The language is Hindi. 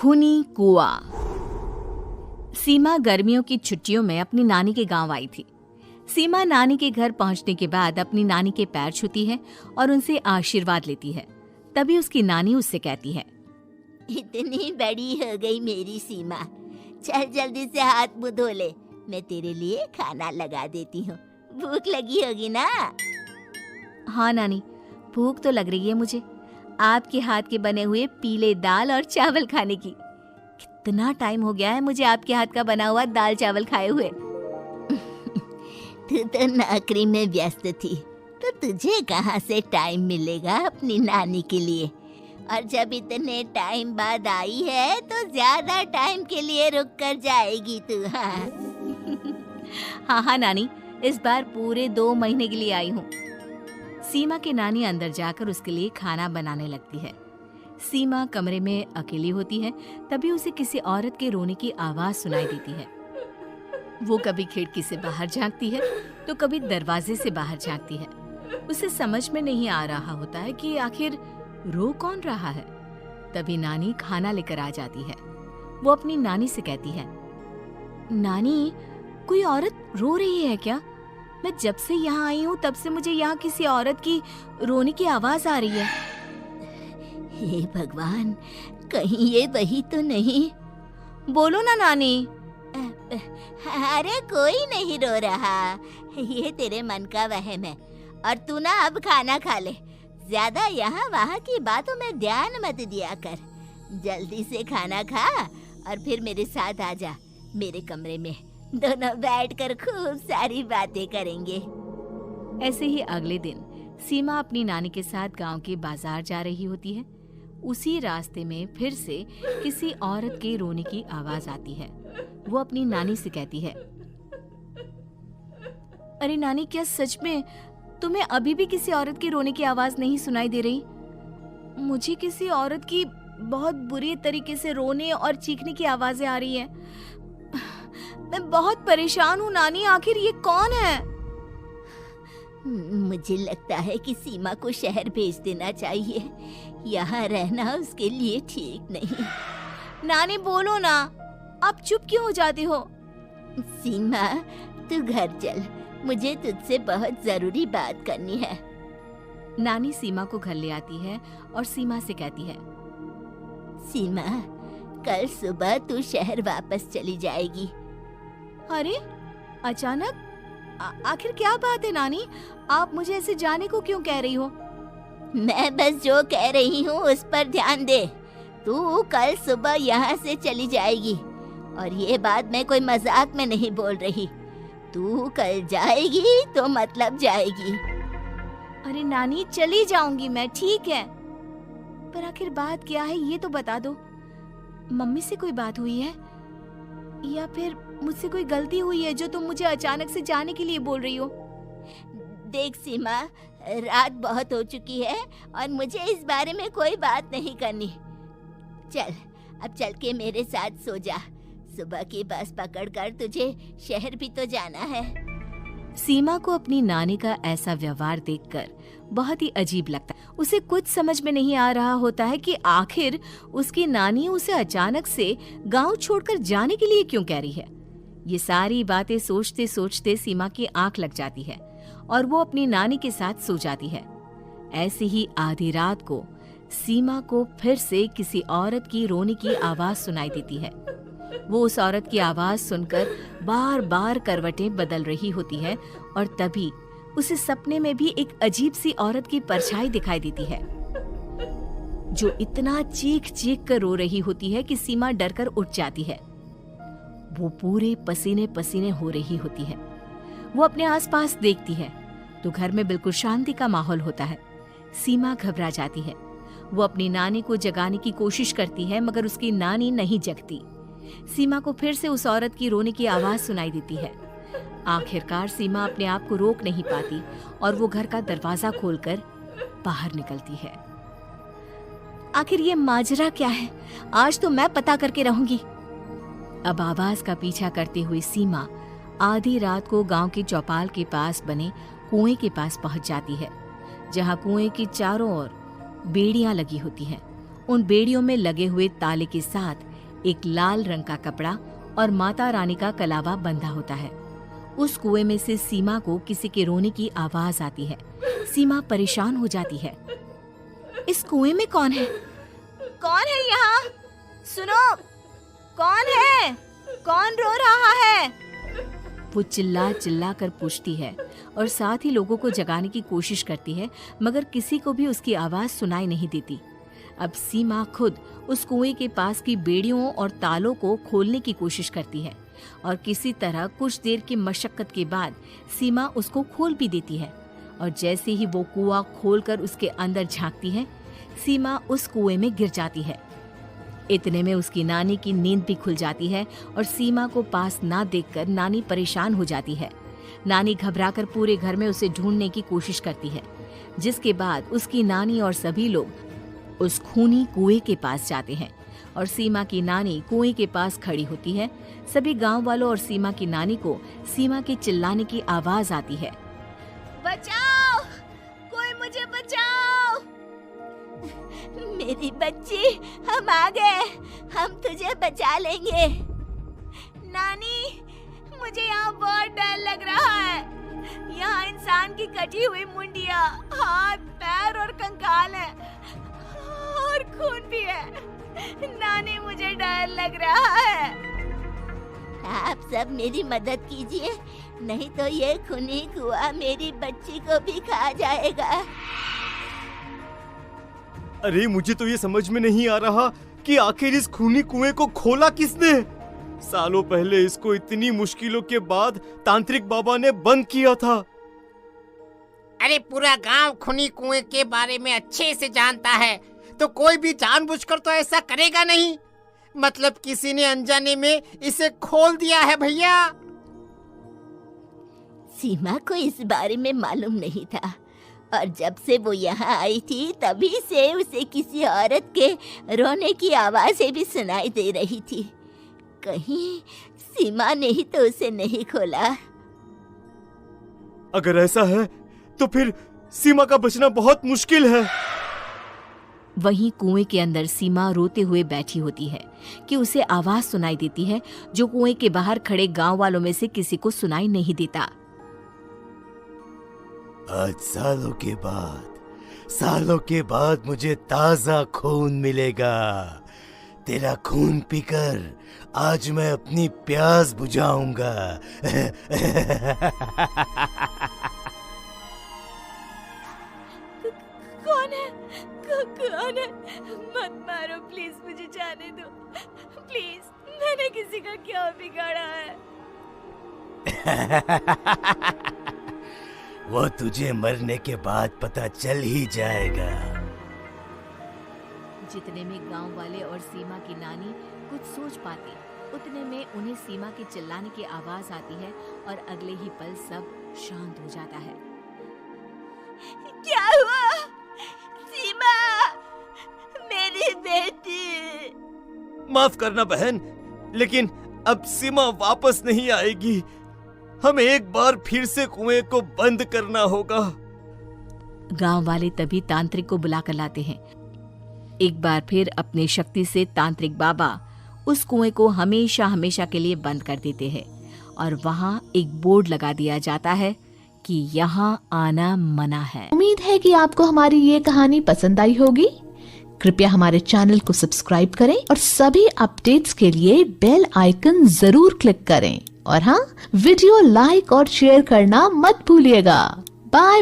खूनी कुआं। सीमा गर्मियों की छुट्टियों में अपनी नानी के गांव आई थी। सीमा नानी के घर पहुंचने के बाद अपनी नानी के पैर छूती है और उनसे आशीर्वाद लेती है। तभी उसकी नानी उससे कहती है, इतनी बड़ी हो गई मेरी सीमा, चल जल्दी से हाथ मुंह धो ले, मैं तेरे लिए खाना लगा देती हूँ। भूख लगी होगी ना? हाँ नानी, भूख तो लग रही है मुझे, आपके हाथ के बने हुए पीले दाल और चावल खाने की। कितना टाइम हो गया है मुझे आपके हाथ का बना हुआ दाल चावल खाए हुए। तू तो नौकरी में व्यस्त थी, तो तुझे कहाँ से टाइम मिलेगा अपनी नानी के लिए? और जब इतने टाइम बाद आई है तो ज्यादा टाइम के लिए रुक कर जाएगी तू। हाँ नानी, इस बार पूरे 2 महीने के लिए आई हूँ। सीमा की नानी अंदर जाकर उसके लिए खाना बनाने लगती है। सीमा कमरे में अकेली होती है, तभी उसे किसी औरत के रोने की आवाज सुनाई देती है। वो कभी खिड़की से बाहर झांकती है तो कभी दरवाजे से बाहर झांकती है। उसे समझ में नहीं आ रहा होता है कि आखिर रो कौन रहा है। तभी नानी खाना लेकर आ जाती है। वो अपनी नानी से कहती है, नानी, कोई औरत रो रही है क्या? मैं जब से यहाँ आई हूँ तब से मुझे यहाँ किसी औरत की रोने की आवाज आ रही है। हे भगवान, कहीं ये वही तो नहीं? बोलो ना नानी। अरे कोई नहीं रो रहा, ये तेरे मन का वहम है। और तू ना अब खाना खा ले, ज्यादा यहाँ वहाँ की बातों में ध्यान मत दिया कर। जल्दी से खाना खा और फिर मेरे साथ आ जा मेरे कमरे में, दोनों बैठकर खूब सारी बातें करेंगे। ऐसे ही अगले दिन सीमा अपनी नानी के साथ गांव के बाजार जा रही होती है। उसी रास्ते में फिर से किसी औरत के रोने की आवाज आती है। वो अपनी नानी से कहती है, अरे नानी, क्या सच में तुम्हें अभी भी किसी औरत के रोने की आवाज नहीं सुनाई दे रही? मुझे किसी औरत की बहुत बुरी तरीके से रोने और चीखने की आवाजें आ रही हैं। मैं बहुत परेशान हूँ नानी, आखिर ये कौन है? मुझे लगता है कि सीमा को शहर भेज देना चाहिए, यहाँ रहना उसके लिए ठीक नहीं। नानी बोलो ना, आप चुप क्यों हो जाती हो? सीमा, तू घर चल, मुझे तुझसे बहुत जरूरी बात करनी है। नानी सीमा को घर ले आती है और सीमा से कहती है, सीमा, कल सुबह तू शहर वापस चली जाएगी। अरे अचानक? आखिर क्या बात है नानी, आप मुझे ऐसे जाने को क्यों कह रही हो? मैं बस जो कह रही हूँ उस पर ध्यान दे। तू कल सुबह यहाँ से चली जाएगी, और ये बात मैं कोई मजाक में नहीं बोल रही। तू कल जाएगी तो मतलब जाएगी। अरे नानी, चली जाऊंगी मैं, ठीक है, पर आखिर बात क्या है ये तो बता दो। मम्मी से कोई बात हुई है या फिर मुझसे कोई गलती हुई है जो तुम मुझे अचानक से जाने के लिए बोल रही हो? देख सीमा, रात बहुत हो चुकी है और मुझे इस बारे में कोई बात नहीं करनी। चल, अब चल के मेरे साथ सो जा। सुबह की बस पकड़कर तुझे शहर भी तो जाना है। सीमा को अपनी नानी का ऐसा व्यवहार देखकर बहुत ही अजीब लगता है। उसे कुछ समझ में नहीं आ रहा होता है कि आखिर उसकी नानी उसे अचानक से गांव छोड़कर जाने के लिए क्यों कह रही है। ये सारी बातें सोचते सोचते सीमा की आंख लग जाती है और वो अपनी नानी के साथ सो जाती है। ऐसे ही आधी रात को सीमा को फिर से किसी औरत की रोने की आवाज सुनाई देती है। वो उस औरत की आवाज सुनकर बार बार करवटें बदल रही होती है और तभी उसे सपने में भी एक अजीब सी औरत की परछाई दिखाई देती है, जो इतना चीख चीख कर रो रही होती है कि सीमा डरकर उठ जाती है। वो पूरे पसीने पसीने हो रही होती है। वो अपने आसपास देखती है तो घर में बिल्कुल शांति का माहौल होता है। सीमा घबरा जाती है। वो अपनी नानी को जगाने की कोशिश करती है, मगर उसकी नानी नहीं जगती। सीमा को फिर से उस औरत की रोने की आवाज सुनाई देती है। आखिरकार सीमा अपने आप को रोक नहीं पाती और वो घर का दरवाजा खोलकर बाहर निकलती है। आखिर ये माजरा क्या है? आज तो मैं पता करके रहूंगी। अब आवाज का पीछा करते हुए सीमा आधी रात को गांव की चौपाल के पास बने कुएं के पास पहुंच जाती है, जहां कुएं की चारों ओर बेड़ियां लगी होती हैं। उन बेड़ियों में लगे हुए ताले के साथ एक लाल रंग का कपड़ा और माता रानी का कलावा बंधा होता है। उस कुएं में से सीमा को किसी के रोने की आवाज आती है। सीमा परेशान हो जाती है। इस कुएं में कौन है? कौन है यहाँ? सुनो, कौन है? कौन रो रहा है? वो चिल्ला चिल्ला कर पूछती है और साथ ही लोगों को जगाने की कोशिश करती है, मगर किसी को भी उसकी आवाज सुनाई नहीं देती। अब सीमा खुद उस कुएं के पास की बेड़ियों और तालों को खोलने की कोशिश करती है और किसी तरह कुछ देर की मशक्कत के बाद सीमा उसको खोल भी देती है। और जैसे ही वो कुआं खोलकर उसके अंदर झांकती है, सीमा उस कुएं में गिर जाती है। इतने में उसकी नानी की नींद भी खुल जाती है और सीमा को पास ना देखकर नानी परेशान हो जाती है। नानी घबराकर पूरे घर में उसे ढूंढने की कोशिश करती है, जिसके बाद उसकी नानी और सभी लोग उस खूनी कुएं के पास जाते हैं और सीमा की नानी कुएं के पास खड़ी होती है। सभी गांव वालों और सीमा की नानी को सीमा के चिल्लाने की आवाज आती है, बचाओ, कोई मुझे बचाओ। मेरी बच्ची, हम आ गए, हम तुझे बचा लेंगे। नानी, मुझे यहाँ बहुत डर लग रहा है। यहाँ इंसान की कटी हुई मुंडिया, हाथ, पैर और कंकाल है और खून भी है। नानी, मुझे डर लग रहा है। आप सब मेरी मदद कीजिए, नहीं तो ये खूनी कुआं मेरी बच्ची को भी खा जाएगा। अरे मुझे तो ये समझ में नहीं आ रहा कि आखिर इस खूनी कुएं को खोला किसने। सालों पहले इसको इतनी मुश्किलों के बाद तांत्रिक बाबा ने बंद किया था। अरे पूरा गांव खूनी कुएं के बारे में अच्छे से जानता है, तो कोई भी जानबूझकर तो ऐसा करेगा नहीं। मतलब किसी ने अनजाने में इसे खोल दिया है भैया। सीमा को इस बारे में मालूम नहीं था और जब से वो यहाँ आई थी तभी से उसे किसी औरत के रोने की आवाजें भी सुनाई दे रही थी। कहीं सीमा ने ही तो उसे नहीं खोला। अगर ऐसा है तो फिर सीमा का बचना बहुत मुश्किल है। वहीं कुएं के अंदर सीमा रोते हुए बैठी होती है कि उसे आवाज सुनाई देती है जो कुएं के बाहर खड़े गांव वालों में से किसी को सुनाई नहीं देता। आज सालों के बाद मुझे ताजा खून मिलेगा। तेरा खून पीकर आज मैं अपनी प्यास बुझाऊंगा। कौन है? कौन है? मत मारो प्लीज, मुझे जाने दो प्लीज। मैंने किसी का क्या बिगाड़ा है? वो तुझे मरने के बाद पता चल ही जाएगा। जितने में गांव वाले और सीमा की नानी कुछ सोच पाते, उतने में उन्हें सीमा के चिल्लाने की आवाज आती है और अगले ही पल सब शांत हो जाता है। क्या हुआ? सीमा, मेरी बेटी। माफ करना बहन, लेकिन अब सीमा वापस नहीं आएगी। हमें एक बार फिर से कुएं को बंद करना होगा। गांव वाले तभी तांत्रिक को बुलाकर लाते हैं। एक बार फिर अपनी शक्ति से तांत्रिक बाबा उस कुएं को हमेशा हमेशा के लिए बंद कर देते हैं और वहां एक बोर्ड लगा दिया जाता है कि यहाँ आना मना है। उम्मीद है कि आपको हमारी ये कहानी पसंद आई होगी। कृपया हमारे चैनल को सब्सक्राइब करें और सभी अपडेट्स के लिए बेल आइकन जरूर क्लिक करें। और हाँ, वीडियो लाइक और शेयर करना मत भूलिएगा। बाय।